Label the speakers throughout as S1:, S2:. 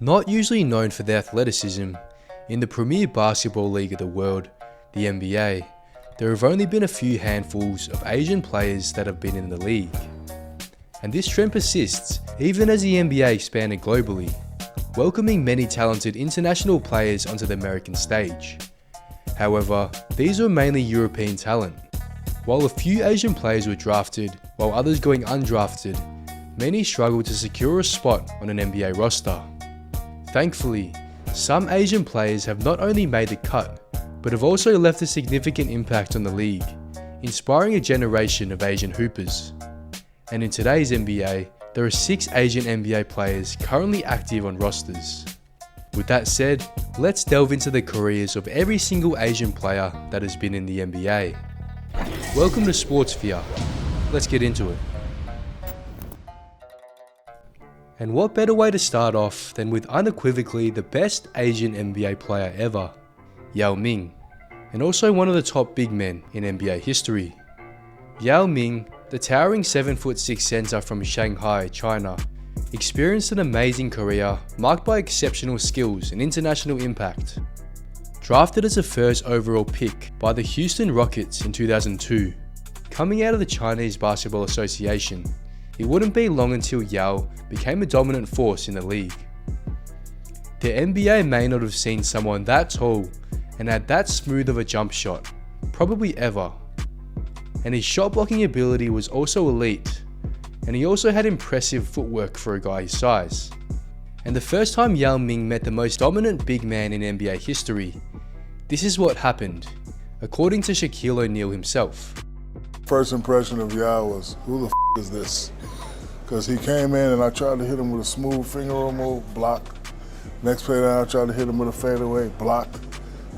S1: Not usually known for their athleticism, in the premier basketball league of the world, the NBA, there have only been a few handfuls of Asian players that have been in the league. And this trend persists even as the NBA expanded globally, welcoming many talented international players onto the American stage. However, these were mainly European talent. While a few Asian players were drafted, while others going undrafted, many struggled to secure a spot on an NBA roster. Thankfully, some Asian players have not only made the cut, but have also left a significant impact on the league, inspiring a generation of Asian hoopers. And in today's NBA, there are 6 Asian NBA players currently active on rosters. With that said, let's delve into the careers of every single Asian player that has been in the NBA. Welcome to Sportsphere. Let's get into it. And what better way to start off than with unequivocally the best Asian NBA player ever, Yao Ming, and also one of the top big men in NBA history. Yao Ming, the towering 7'6" center from Shanghai, China, experienced an amazing career marked by exceptional skills and international impact. Drafted as a first overall pick by the Houston Rockets in 2002, coming out of the Chinese Basketball Association, it wouldn't be long until Yao became a dominant force in the league. The NBA may not have seen someone that tall and had that smooth of a jump shot, probably ever. And his shot blocking ability was also elite, and he also had impressive footwork for a guy his size. And the first time Yao Ming met the most dominant big man in NBA history, this is what happened, according to Shaquille O'Neal himself.
S2: First impression of Yao was, who the is this? Because he came in and I tried to hit him with a smooth finger roll move, block. Next play down, I tried to hit him with a fadeaway, block.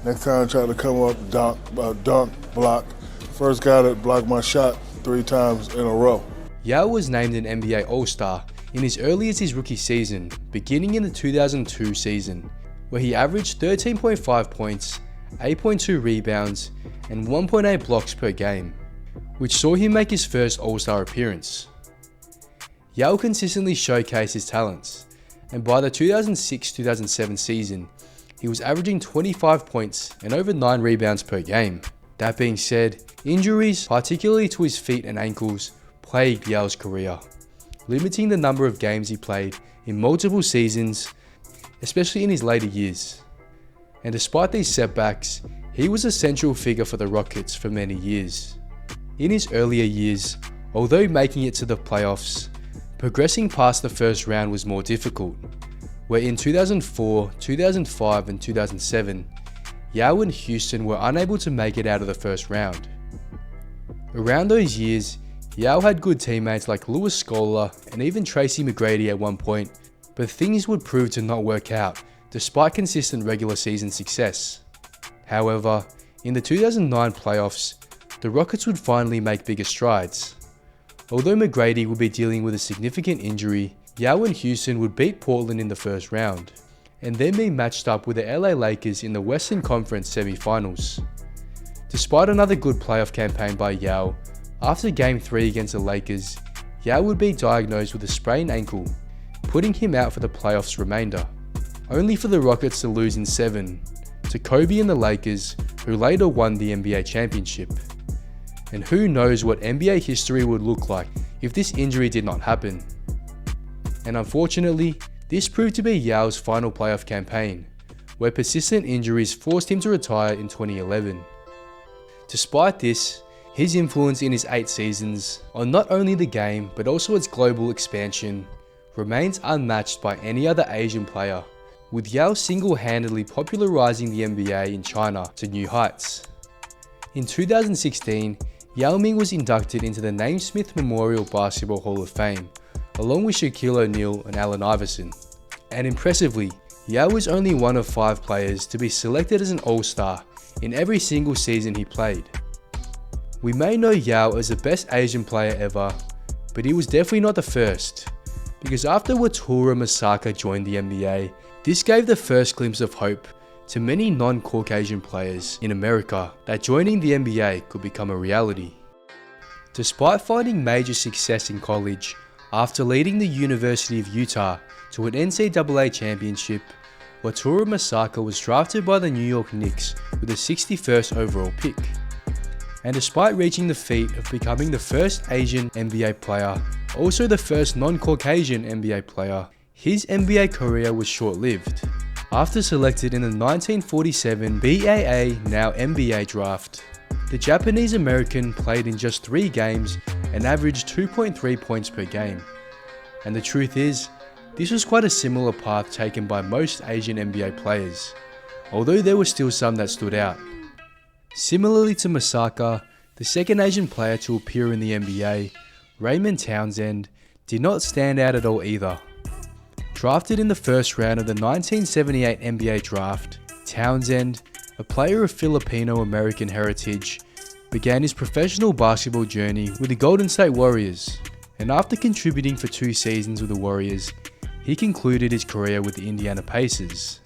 S2: Next time I tried to come up, dunk, block. First guy that blocked my shot 3 times in a row.
S1: Yao was named an NBA All-Star in as early as his rookie season, beginning in the 2002 season, where he averaged 13.5 points, 8.2 rebounds, and 1.8 blocks per game, which saw him make his first All-Star appearance. Yao consistently showcased his talents, and by the 2006-2007 season, he was averaging 25 points and over 9 rebounds per game. That being said, injuries, particularly to his feet and ankles, plagued Yao's career, limiting the number of games he played in multiple seasons, especially in his later years. And despite these setbacks, he was a central figure for the Rockets for many years. In his earlier years, although making it to the playoffs, progressing past the first round was more difficult, where in 2004, 2005 and 2007, Yao and Houston were unable to make it out of the first round. Around those years, Yao had good teammates like Louis Scola and even Tracy McGrady at one point, but things would prove to not work out despite consistent regular season success. However, in the 2009 playoffs, the Rockets would finally make bigger strides. Although McGrady would be dealing with a significant injury, Yao and Houston would beat Portland in the first round, and then be matched up with the LA Lakers in the Western Conference semi-finals. Despite another good playoff campaign by Yao, after Game 3 against the Lakers, Yao would be diagnosed with a sprained ankle, putting him out for the playoffs remainder, only for the Rockets to lose in 7 to Kobe and the Lakers, who later won the NBA championship. And who knows what NBA history would look like if this injury did not happen. And unfortunately, this proved to be Yao's final playoff campaign, where persistent injuries forced him to retire in 2011. Despite this, his influence in his 8 seasons on not only the game but also its global expansion remains unmatched by any other Asian player, with Yao single-handedly popularizing the NBA in China to new heights. In 2016, Yao Ming was inducted into the Naismith Memorial Basketball Hall of Fame, along with Shaquille O'Neal and Allen Iverson. And impressively, Yao was only one of 5 players to be selected as an All-Star in every single season he played. We may know Yao as the best Asian player ever, but he was definitely not the first, because after Wataru Masaka joined the NBA, this gave the first glimpse of hope to many non-Caucasian players in America that joining the NBA could become a reality. Despite finding major success in college, After leading the University of Utah to an NCAA championship, Wataru Masaka was drafted by the New York Knicks with the 61st overall pick. And despite reaching the feat of becoming the first Asian NBA player, also the first non-Caucasian NBA player, his NBA career was short-lived. After selected in the 1947 BAA, now NBA draft, the Japanese American played in just 3 games and averaged 2.3 points per game. And the truth is, this was quite a similar path taken by most Asian NBA players, although there were still some that stood out. Similarly to Masaka, the second Asian player to appear in the NBA, Raymond Townsend, did not stand out at all either. Drafted in the first round of the 1978 NBA draft, Townsend, a player of Filipino-American heritage, began his professional basketball journey with the Golden State Warriors, and after contributing for 2 seasons with the Warriors, he concluded his career with the Indiana Pacers.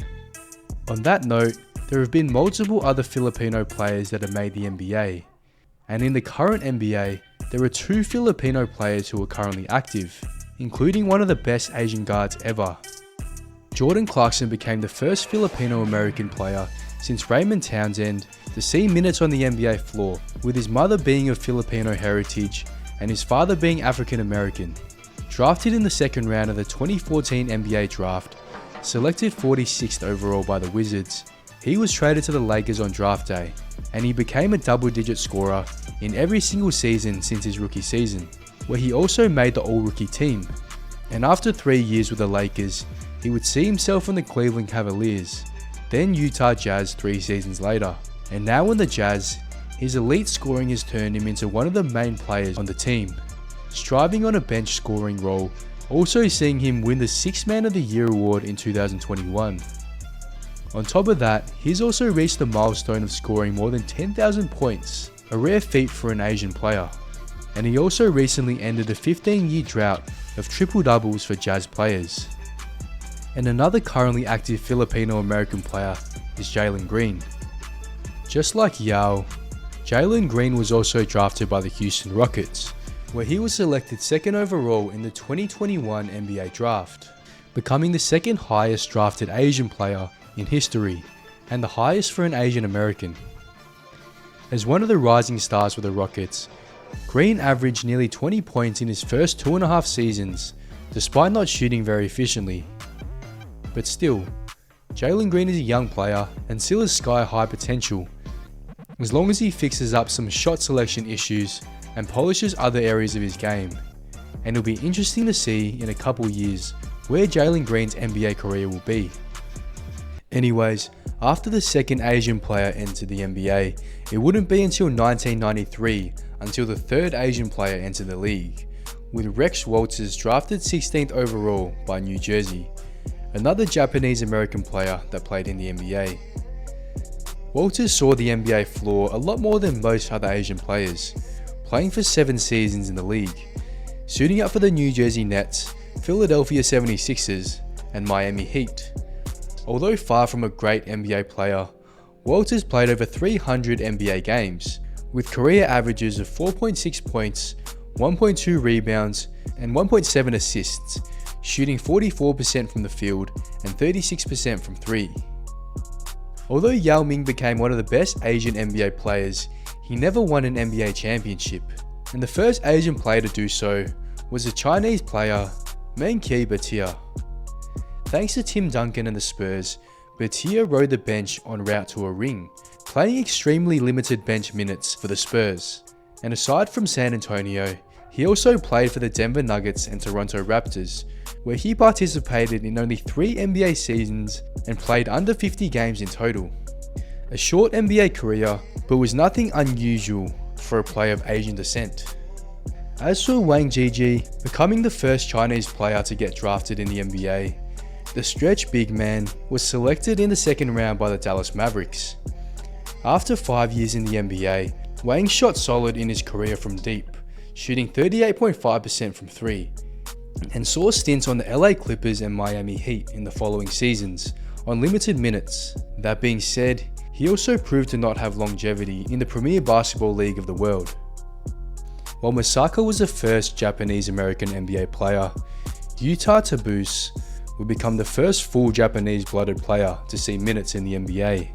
S1: On that note, there have been multiple other Filipino players that have made the NBA, and in the current NBA, there are 2 Filipino players who are currently active, including one of the best Asian guards ever. Jordan Clarkson became the first Filipino-American player since Raymond Townsend to see minutes on the NBA floor, with his mother being of Filipino heritage and his father being African American. Drafted in the second round of the 2014 NBA draft, selected 46th overall by the Wizards, he was traded to the Lakers on draft day, and he became a double-digit scorer in every single season since his rookie season, where he also made the All-Rookie team. And after 3 years with the Lakers, he would see himself in the Cleveland Cavaliers, then Utah Jazz 3 seasons later. And now in the Jazz, his elite scoring has turned him into one of the main players on the team, striving on a bench scoring role, also seeing him win the 6th Man of the Year award in 2021. On top of that, he's also reached the milestone of scoring more than 10,000 points, a rare feat for an Asian player. And he also recently ended a 15-year drought of triple-doubles for Jazz players. And another currently active Filipino-American player is Jalen Green. Just like Yao, Jalen Green was also drafted by the Houston Rockets, where he was selected 2nd overall in the 2021 NBA draft, becoming the 2nd highest drafted Asian player in history, and the highest for an Asian American. As one of the rising stars for the Rockets, Green averaged nearly 20 points in his first 2.5 seasons, despite not shooting very efficiently. But still, Jalen Green is a young player and still has sky-high potential, as long as he fixes up some shot selection issues and polishes other areas of his game. And it'll be interesting to see in a couple years where Jalen Green's NBA career will be. Anyways, after the second Asian player entered the NBA, it wouldn't be until 1993 until the third Asian player entered the league, with Rex Walters drafted 16th overall by New Jersey, another Japanese American player that played in the NBA. Walters saw the NBA floor a lot more than most other Asian players, playing for 7 seasons in the league, suiting up for the New Jersey Nets, Philadelphia 76ers, and Miami Heat. Although far from a great NBA player, Walters played over 300 NBA games, with career averages of 4.6 points, 1.2 rebounds, and 1.7 assists, shooting 44% from the field and 36% from 3. Although Yao Ming became one of the best Asian NBA players, he never won an NBA championship, and the first Asian player to do so was the Chinese player Menki Batia. Thanks to Tim Duncan and the Spurs, Batia rode the bench en route to a ring, playing extremely limited bench minutes for the Spurs. And aside from San Antonio, he also played for the Denver Nuggets and Toronto Raptors, where he participated in only 3 NBA seasons and played under 50 games in total. A short NBA career, but was nothing unusual for a player of Asian descent. As for Wang Jiji, becoming the first Chinese player to get drafted in the NBA, the stretch big man was selected in the 2nd round by the Dallas Mavericks. After 5 years in the NBA, Wang shot solid in his career from deep, shooting 38.5% from 3, and saw stints on the LA Clippers and Miami Heat in the following seasons, on limited minutes. That being said, he also proved to not have longevity in the premier basketball league of the world. While Masaka was the first Japanese-American NBA player, Yuta Tabuse would become the first full Japanese-blooded player to see minutes in the NBA.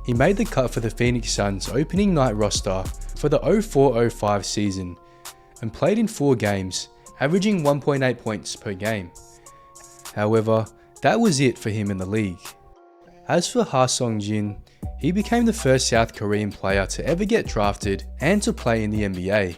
S1: He made the cut for the Phoenix Suns opening night roster for the 04-05 season and played in 4 games, averaging 1.8 points per game. However, that was it for him in the league. As for Ha Sung-jin, he became the first South Korean player to ever get drafted and to play in the NBA.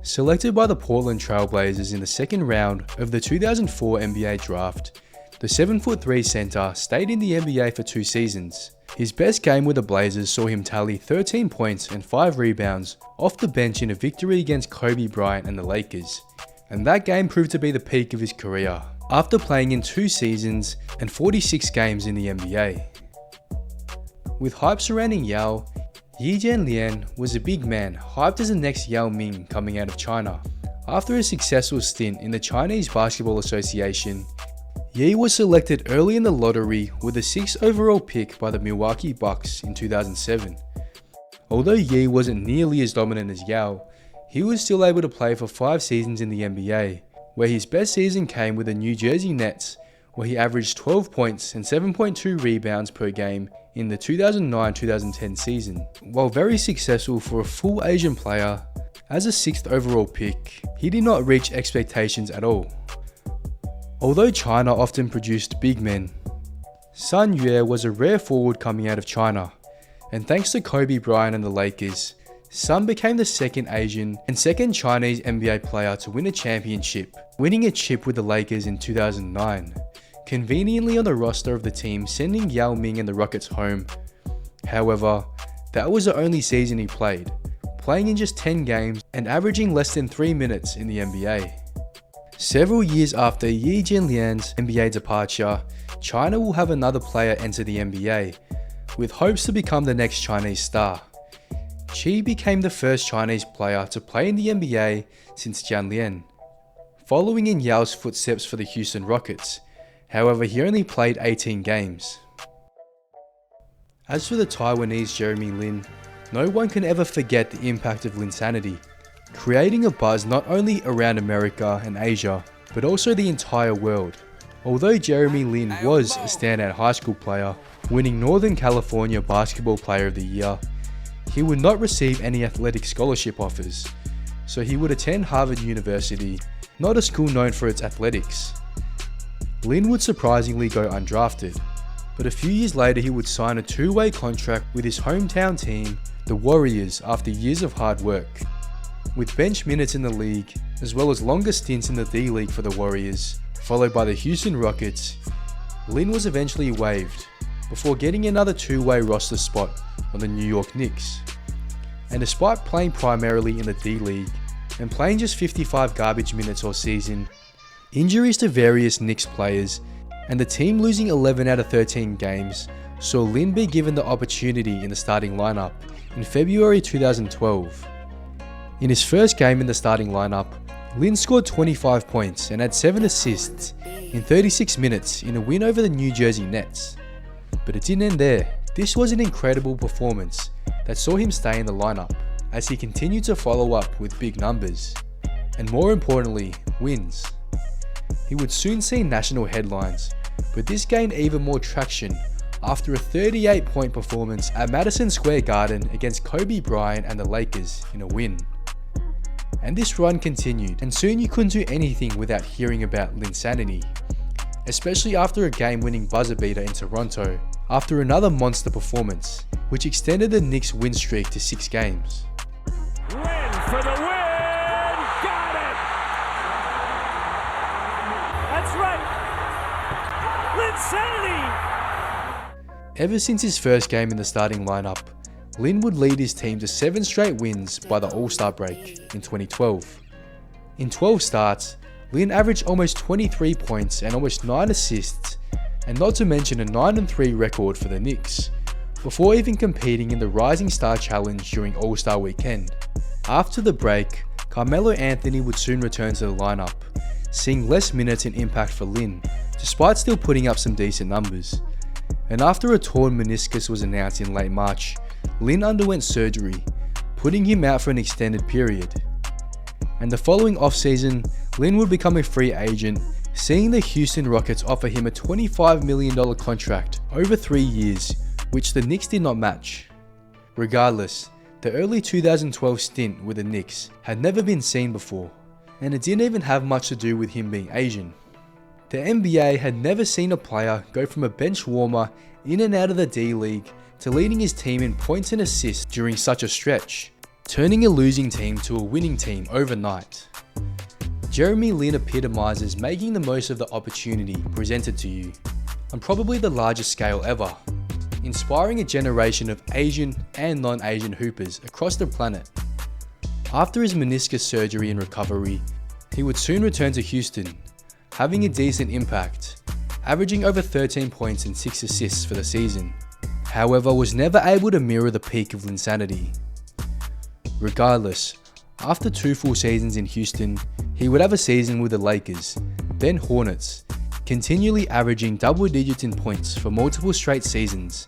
S1: Selected by the Portland Trail Blazers in the second round of the 2004 NBA draft, the 7'3" center stayed in the NBA for 2 seasons. His best game with the Blazers saw him tally 13 points and 5 rebounds off the bench in a victory against Kobe Bryant and the Lakers, and that game proved to be the peak of his career, after playing in 2 seasons and 46 games in the NBA. With hype surrounding Yao, Yi Jianlian was a big man hyped as the next Yao Ming coming out of China. After a successful stint in the Chinese Basketball Association, Yi was selected early in the lottery with the 6th overall pick by the Milwaukee Bucks in 2007. Although Yi wasn't nearly as dominant as Yao, he was still able to play for 5 seasons in the NBA, where his best season came with the New Jersey Nets, where he averaged 12 points and 7.2 rebounds per game in the 2009-2010 season. While very successful for a full Asian player, as a 6th overall pick, he did not reach expectations at all. Although China often produced big men, Sun Yue was a rare forward coming out of China, and thanks to Kobe Bryant and the Lakers, Sun became the second Asian and second Chinese NBA player to win a championship, winning a chip with the Lakers in 2009, conveniently on the roster of the team sending Yao Ming and the Rockets home. However, that was the only season he played, playing in just 10 games and averaging less than 3 minutes in the NBA. Several years after Yi Jianlian's NBA departure, China will have another player enter the NBA, with hopes to become the next Chinese star. Qi became the first Chinese player to play in the NBA since Jianlian, following in Yao's footsteps for the Houston Rockets. However, he only played 18 games. As for the Taiwanese Jeremy Lin, no one can ever forget the impact of Linsanity, creating a buzz not only around America and Asia, but also the entire world. Although Jeremy Lin was a standout high school player, winning Northern California Basketball Player of the Year, he would not receive any athletic scholarship offers, so he would attend Harvard University, not a school known for its athletics. Lin would surprisingly go undrafted, but a few years later he would sign a 2-way contract with his hometown team, the Warriors, after years of hard work. With bench minutes in the league, as well as longer stints in the D-League for the Warriors, followed by the Houston Rockets, Lin was eventually waived, before getting another 2-way roster spot on the New York Knicks. And despite playing primarily in the D-League, and playing just 55 garbage minutes all season, injuries to various Knicks players, and the team losing 11 out of 13 games, saw Lin be given the opportunity in the starting lineup in February 2012. In his first game in the starting lineup, Lin scored 25 points and had 7 assists in 36 minutes in a win over the New Jersey Nets. But it didn't end there. This was an incredible performance that saw him stay in the lineup as he continued to follow up with big numbers, and more importantly, wins. He would soon see national headlines, but this gained even more traction after a 38-point performance at Madison Square Garden against Kobe Bryant and the Lakers in a win. And this run continued, and soon you couldn't do anything without hearing about Linsanity, especially after a game-winning buzzer beater in Toronto, after another monster performance, which extended the Knicks' win streak to 6 games.
S3: Lin for the win! Got it! That's right! Linsanity!
S1: Ever since his first game in the starting lineup, Lin would lead his team to 7 straight wins by the All-Star break in 2012. In 12 starts, Lin averaged almost 23 points and almost 9 assists, and not to mention a 9-3 record for the Knicks, before even competing in the Rising Star Challenge during All-Star Weekend. After the break, Carmelo Anthony would soon return to the lineup, seeing less minutes and impact for Lin, despite still putting up some decent numbers. And after a torn meniscus was announced in late March, Lin underwent surgery, putting him out for an extended period. and the following offseason, Lin would become a free agent, seeing the Houston Rockets offer him a $25 million contract over 3 years, which the Knicks did not match. Regardless, the early 2012 stint with the Knicks had never been seen before, and it didn't even have much to do with him being Asian. The NBA had never seen a player go from a bench warmer in and out of the D-League to leading his team in points and assists during such a stretch, turning a losing team to a winning team overnight. Jeremy Lin epitomizes making the most of the opportunity presented to you on probably the largest scale ever, inspiring a generation of Asian and non-Asian hoopers across the planet. After his meniscus surgery and recovery, he would soon return to Houston, having a decent impact, averaging over 13 points and 6 assists for the season. However, was never able to mirror the peak of Linsanity. Regardless, after 2 full seasons in Houston, he would have a season with the Lakers, then Hornets, continually averaging double digits in points for multiple straight seasons,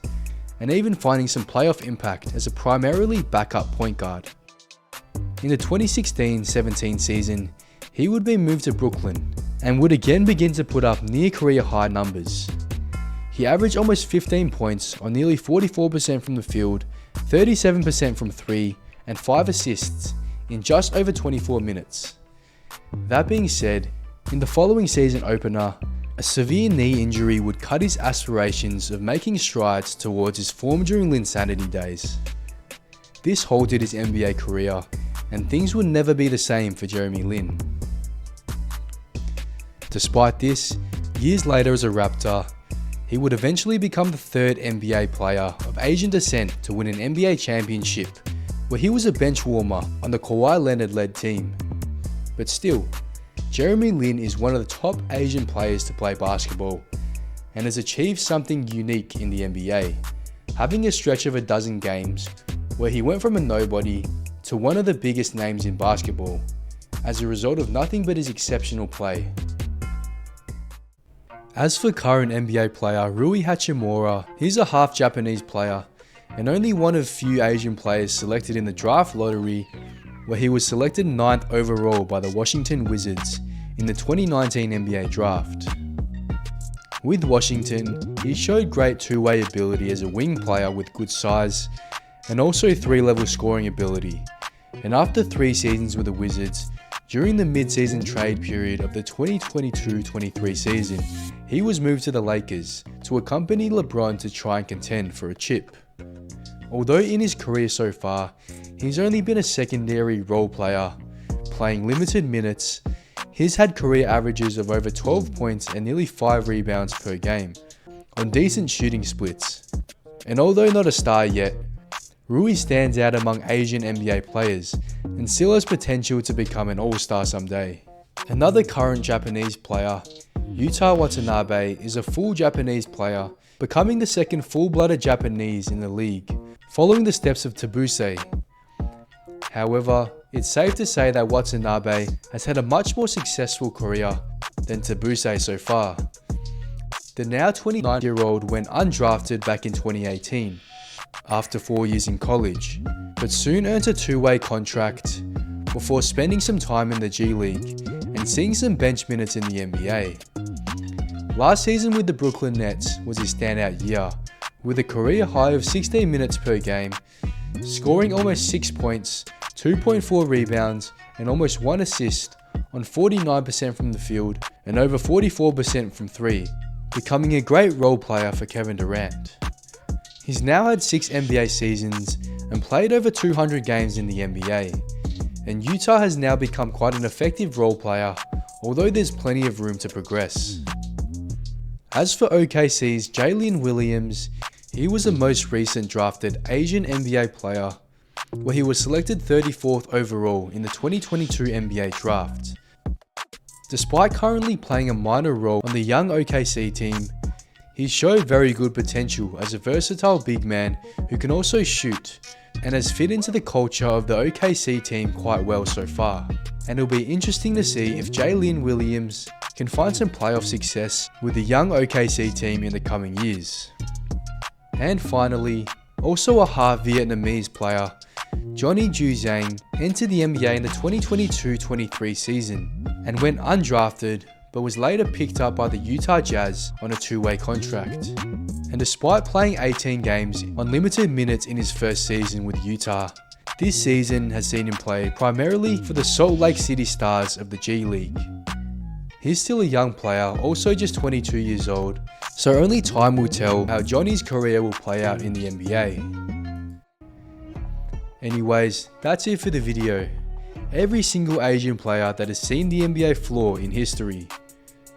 S1: and even finding some playoff impact as a primarily backup point guard. In the 2016-17 season, he would be moved to Brooklyn and would again begin to put up near career high numbers. He averaged almost 15 points on nearly 44% from the field, 37% from 3, and 5 assists in just over 24 minutes. That being said, in the following season opener, a severe knee injury would cut his aspirations of making strides towards his form during Linsanity days. This halted his NBA career, and things would never be the same for Jeremy Lin. Despite this, years later as a Raptor, he would eventually become the 3rd NBA player of Asian descent to win an NBA championship, where he was a bench warmer on the Kawhi Leonard-led team. But still, Jeremy Lin is one of the top Asian players to play basketball, and has achieved something unique in the NBA, having a stretch of a dozen games where he went from a nobody to one of the biggest names in basketball, as a result of nothing but his exceptional play. As for current NBA player Rui Hachimura, he's a half Japanese player, and only one of few Asian players selected in the draft lottery, where he was selected 9th overall by the Washington Wizards in the 2019 NBA draft. With Washington, he showed great two-way ability as a wing player with good size, and also 3-level scoring ability, and after 3 seasons with the Wizards, during the mid-season trade period of the 2022-23 season, he was moved to the Lakers to accompany LeBron to try and contend for a chip. Although in his career so far, he's only been a secondary role player, playing limited minutes, he's had career averages of over 12 points and nearly 5 rebounds per game, on decent shooting splits. And although not a star yet, Rui stands out among Asian NBA players and still has potential to become an all-star someday. Another current Japanese player, Yuta Watanabe, is a full Japanese player, becoming the 2nd full-blooded Japanese in the league, following the steps of Tabuse. However, it's safe to say that Watanabe has had a much more successful career than Tabuse so far. The now 29-year-old went undrafted back in 2018, after 4 years in college, but soon earned a 2-way contract before spending some time in the G League and seeing some bench minutes in the NBA. Last season with the Brooklyn Nets was his standout year, with a career high of 16 minutes per game, scoring almost 6 points, 2.4 rebounds, and almost 1 assist on 49% from the field and over 44% from 3, becoming a great role player for Kevin Durant. He's now had 6 NBA seasons and played over 200 games in the NBA, and Utah has now become quite an effective role player, although there's plenty of room to progress. As for OKC's Jalen Williams, he was the most recent drafted Asian NBA player, where he was selected 34th overall in the 2022 NBA draft. Despite currently playing a minor role on the young OKC team, he showed very good potential as a versatile big man who can also shoot, and has fit into the culture of the OKC team quite well so far. And it'll be interesting to see if Jalen Williams can find some playoff success with the young OKC team in the coming years. And finally, also a half Vietnamese player, Johnny Juzang entered the NBA in the 2022-23 season and went undrafted, but was later picked up by the Utah Jazz on a two-way contract. And despite playing 18 games on limited minutes in his first season with Utah, this season has seen him play primarily for the Salt Lake City Stars of the G League. He's still a young player, also just 22 years old, so only time will tell how Johnny's career will play out in the NBA. Anyways, that's it for the video. Every single Asian player that has seen the NBA floor in history.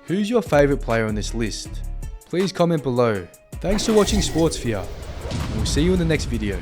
S1: Who's your favourite player on this list? Please comment below. Thanks for watching Sportsphere, and we'll see you in the next video.